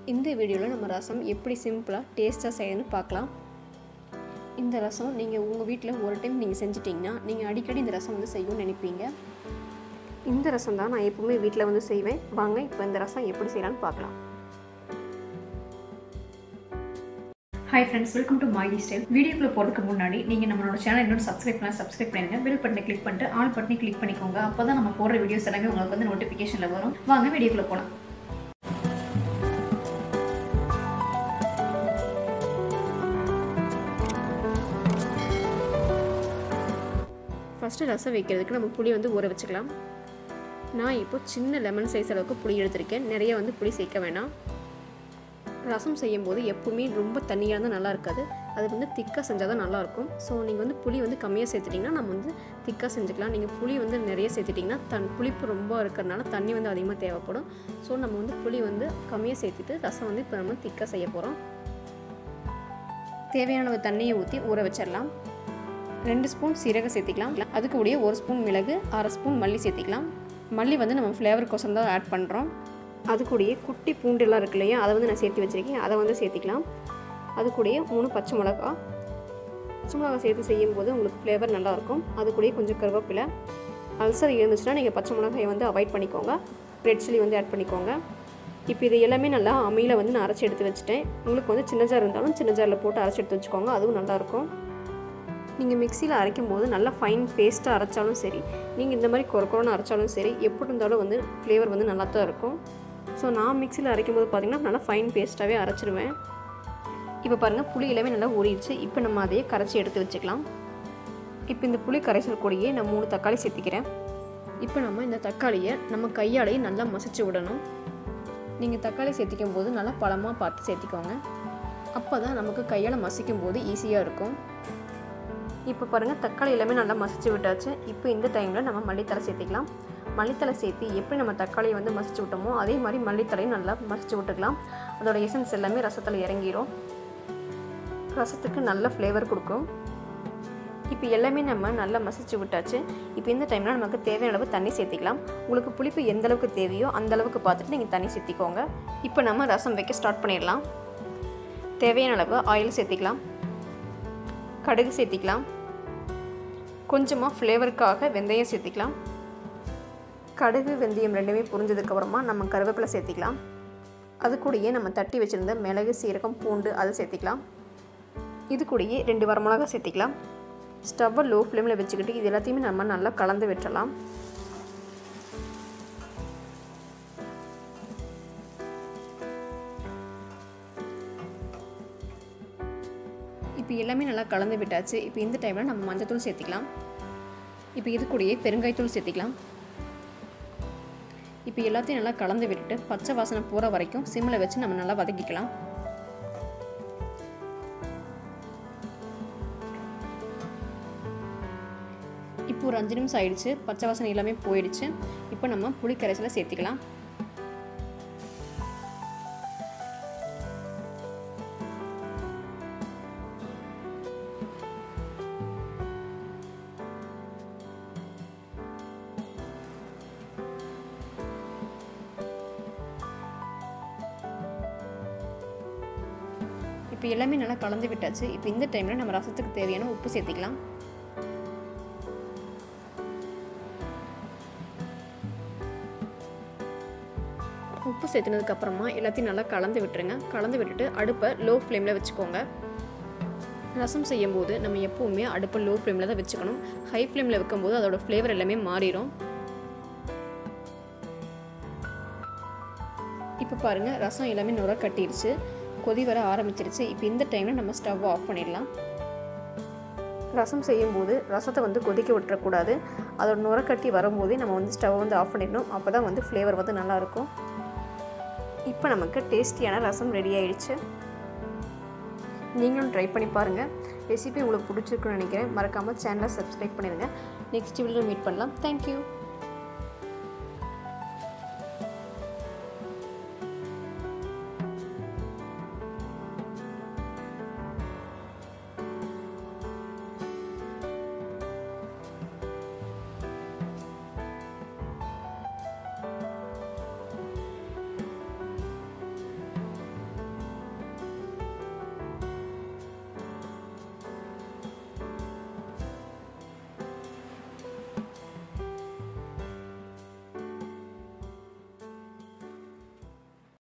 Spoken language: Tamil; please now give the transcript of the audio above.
இந்த வீடியோவில் நம்ம ரசம் எப்படி சிம்பிளாக டேஸ்ட்டாக செய்யணும்னு பார்க்கலாம். இந்த ரசம் நீங்கள் உங்கள் வீட்டில் ஒரு டைம் நீங்கள் செஞ்சிட்டிங்கன்னா நீங்கள் அடிக்கடி இந்த ரசம் வந்து செய்யணும்னு நினைப்பீங்க. இந்த ரசம் தான் நான் எப்பவுமே வீட்டில் வந்து செய்வேன். வாங்க இப்போ இந்த ரசம் எப்படி செய்யலான்னு பார்க்கலாம். Hi friends, welcome to Maahistyle. வீடியோக்குள்ள போறதுக்கு முன்னாடி நீங்க நம்மளோட சேனல் இன்னும் சப்ஸ்கிரைப் பண்ணுங்க. பெல் பட்டனை கிளிக் பண்ணிட்டு ஆல் பட்டனை கிளிக் பண்ணிக்கோங்க. அப்பதான் நம்ம போடுற வீடியோஸ் எல்லாமே உங்களுக்கு வந்து நோட்டிஃபிகேஷன்ல வரும். வாங்க வீடியோக்குள்ள போலாம். ஃபர்ஸ்ட் ரசம் வைக்கிறதுக்கு நம்ம புளி வந்து ஊற வச்சுக்கலாம். நான் இப்போ சின்ன லெமன் சைஸ் அளவுக்கு புளி எடுத்திருக்கேன். நிறைய வந்து புளி சேர்க்க வேணாம். ரசம் செய்யும்போது எப்பவுமே ரொம்ப தண்ணியாக இருந்தால் நல்லா இருக்காது. அது வந்து திக்காக செஞ்சால் தான் நல்லாயிருக்கும். ஸோ நீங்கள் வந்து புளி வந்து கம்மியாக சேர்த்துட்டிங்கன்னா நம்ம வந்து திக்காக செஞ்சுக்கலாம். நீங்கள் புளி வந்து நிறைய சேர்த்துட்டிங்கன்னா புளிப்பு ரொம்ப இருக்கிறதுனால தண்ணி வந்து அதிகமாக தேவைப்படும். ஸோ நம்ம வந்து புளி வந்து கம்மியாக சேர்த்துட்டு ரசம் வந்து இப்போ நம்ம திக்காக செய்ய போகிறோம். தேவையான தண்ணியை ஊற்றி ஊற வச்சிடலாம். 2 ஸ்பூன் சீரகம் சேர்த்திக்கலாம். அதுக்கு கூடிய 1 ஸ்பூன் மிளகு, 1/2 ஸ்பூன் மல்லி சேர்த்திக்கலாம். மல்லி வந்து நம்ம ஃப்ளேவருக்கோசரம் தான் ஆட் பண்ணுறோம். அது கூடயே குட்டி பூண்டுலாம் இருக்கு இல்லையா, அதை வந்து நான் சேர்த்து வச்சுருக்கேன். அதை வந்து சேர்த்திக்கலாம். அது கூடயே 3 பச்சை மிளகா சேர்த்து செய்யும்போது உங்களுக்கு ஃப்ளேவர் நல்லாயிருக்கும். அது கூடயே கொஞ்சம் கருவேப்பிலை. அல்சர் இருந்துச்சுன்னா நீங்கள் பச்சை மிளகாயை வந்து அவாய்ட் பண்ணிக்கோங்க. ரெட் சில்லி வந்து ஆட் பண்ணிக்கோங்க. இப்போ இது எல்லாமே நல்லா அம்மியில் வந்து நான் அரைச்சி எடுத்து வச்சுட்டேன். உங்களுக்கு வந்து சின்ன ஜார் இருந்தாலும் சின்ன ஜாரில் போட்டு அரைச்சி எடுத்து வச்சுக்கோங்க. அதுவும் நல்லாயிருக்கும். நீங்கள் மிக்சியில் அரைக்கும் போது நல்லா ஃபைன் பேஸ்ட்டாக அரைச்சாலும் சரி, நீங்கள் இந்த மாதிரி கொரன்னு அரைச்சாலும் சரி, எப்படி இருந்தாலும் வந்து ஃப்ளேவர் வந்து நல்லா தான் இருக்கும். ஸோ நான் மிக்சியில் அரைக்கும் போது பார்த்திங்கன்னா நல்லா ஃபைன் பேஸ்ட்டாகவே அரைச்சிடுவேன். இப்போ பாருங்கள் புளி எல்லாமே நல்லா ஊறிடுச்சு. இப்போ நம்ம அதையே கரைச்சி எடுத்து வச்சுக்கலாம். இப்போ இந்த புளி கரைசல் கூடயே நான் 3 தக்காளி சேர்த்திக்கிறேன். இப்போ நம்ம இந்த தக்காளியை நம்ம கையாலேயே நல்லா மசிச்சு விடணும். நீங்கள் தக்காளி சேர்த்திக்கும் போது நல்லா பழமாக பார்த்து சேர்த்திக்கோங்க. அப்போ தான் நமக்கு கையால் மசிக்கும் போது ஈஸியாக இருக்கும். இப்போ பாருங்கள் தக்காளி எல்லாமே நல்லா மசிச்சு விட்டாச்சு. இப்போ இந்த டைமில் நம்ம மல்லித்தலை சேர்த்திக்கலாம். மல்லித்தலை சேர்த்து எப்படி நம்ம தக்காளியை வந்து மசிச்சு விட்டோமோ அதே மாதிரி மல்லித்தலையும் நல்லா மசிச்சு விட்டுக்கலாம். அதோட எசன்ஸ் எல்லாமே ரசத்தில் இறங்கிடும். ரசத்துக்கு நல்ல ஃப்ளேவர் கொடுக்கும். இப்போ எல்லாமே நம்ம நல்லா மசிச்சு விட்டாச்சு. இப்போ இந்த டைமில் நமக்கு தேவையான அளவு தண்ணி சேர்த்திக்கலாம். உங்களுக்கு புளிப்பு எந்த அளவுக்கு தேவையோ அந்த அளவுக்கு பார்த்துட்டு நீங்கள் தண்ணி சேர்த்திக்கோங்க. இப்போ நம்ம ரசம் வைக்க ஸ்டார்ட் பண்ணிடலாம். தேவையான அளவு ஆயில் சேர்த்திக்கலாம். கடுகு சேர்த்திக்கலாம். கொஞ்சமாக ஃப்ளேவருக்காக வெந்தயம் சேர்த்திக்கலாம். கடுகு வெந்தயம் ரெண்டுமே புரிஞ்சதுக்கப்புறமா நம்ம கருவேப்பிலை சேர்த்திக்கலாம். அது கூடயே நம்ம தட்டி வச்சுருந்த மிளகு, சீரகம், பூண்டு அதை சேர்த்திக்கலாம். இது கூடயே 2 வரமிளகா சேர்த்திக்கலாம். ஸ்டவ்வை லோ ஃப்ளேமில் வச்சுக்கிட்டு இது எல்லாத்தையுமே நம்ம நல்லா கலந்து விட்டுறலாம். இப்போ எல்லாமே நல்லா கலந்து விட்டாச்சு. இப்போ இந்த டைமில் நம்ம மஞ்சத்தூள் சேர்த்திக்கலாம். இப்போ இது கூடயே பெருங்காயத்தூள் சேர்த்திக்கலாம். இப்போ எல்லாத்தையும் நல்லா கலந்து விட்டுட்டு பச்சை வாசனை போகிற வரைக்கும் சிம்மில் வச்சு நம்ம நல்லா வதக்கிக்கலாம். இப்போ ஒரு 5 நிமிஷம் ஆயிடுச்சு. பச்சை வாசனை எல்லாமே போயிடுச்சு. இப்போ நம்ம புளி கரைசலை சேர்த்திக்கலாம். இப்போ எல்லாமே நல்லா கலந்து விட்டாச்சு. இப்போ இந்த டைமில் நம்ம ரசத்துக்கு தேவையான உப்பு சேர்த்திக்கலாம். உப்பு சேர்த்துனதுக்கப்புறமா எல்லாத்தையும் நல்லா கலந்து விட்டுருங்க. கலந்து விட்டுட்டு அடுப்பை லோ ஃப்ளேமில் வச்சுக்கோங்க. ரசம் செய்யும்போது நம்ம எப்போவுமே அடுப்பை லோ ஃப்ளேமில் தான் வச்சுக்கணும். ஹை ஃப்ளேமில் வைக்கும்போது அதோட ஃப்ளேவர் எல்லாமே மாறிடும். இப்போ பாருங்கள் ரசம் எல்லாமே நுர கட்டிடுச்சு. கொதி வர ஆரம்பிச்சிருச்சு. இப்போ இந்த டைமில் நம்ம ஸ்டவ் ஆஃப் பண்ணிடலாம். ரசம் செய்யும்போது ரசத்தை வந்து கொதிக்க விட்டுறக்கூடாது. அதோட நுரக்கட்டி வரும்போதே நம்ம வந்து ஸ்டவ் வந்து ஆஃப் பண்ணிடணும். அப்போ தான் வந்து ஃப்ளேவர் வந்து நல்லாயிருக்கும். இப்போ நமக்கு டேஸ்டியான ரசம் ரெடி ஆயிடுச்சு. நீங்களும் ட்ரை பண்ணி பாருங்கள். ரெசிபி உங்களுக்கு பிடிச்சிருக்குன்னு நினைக்கிறேன். மறக்காமல் சேனலை சப்ஸ்கிரைப் பண்ணிடுங்க. நெக்ஸ்ட் வீடியோவில் மீட் பண்ணலாம். தேங்க்யூ.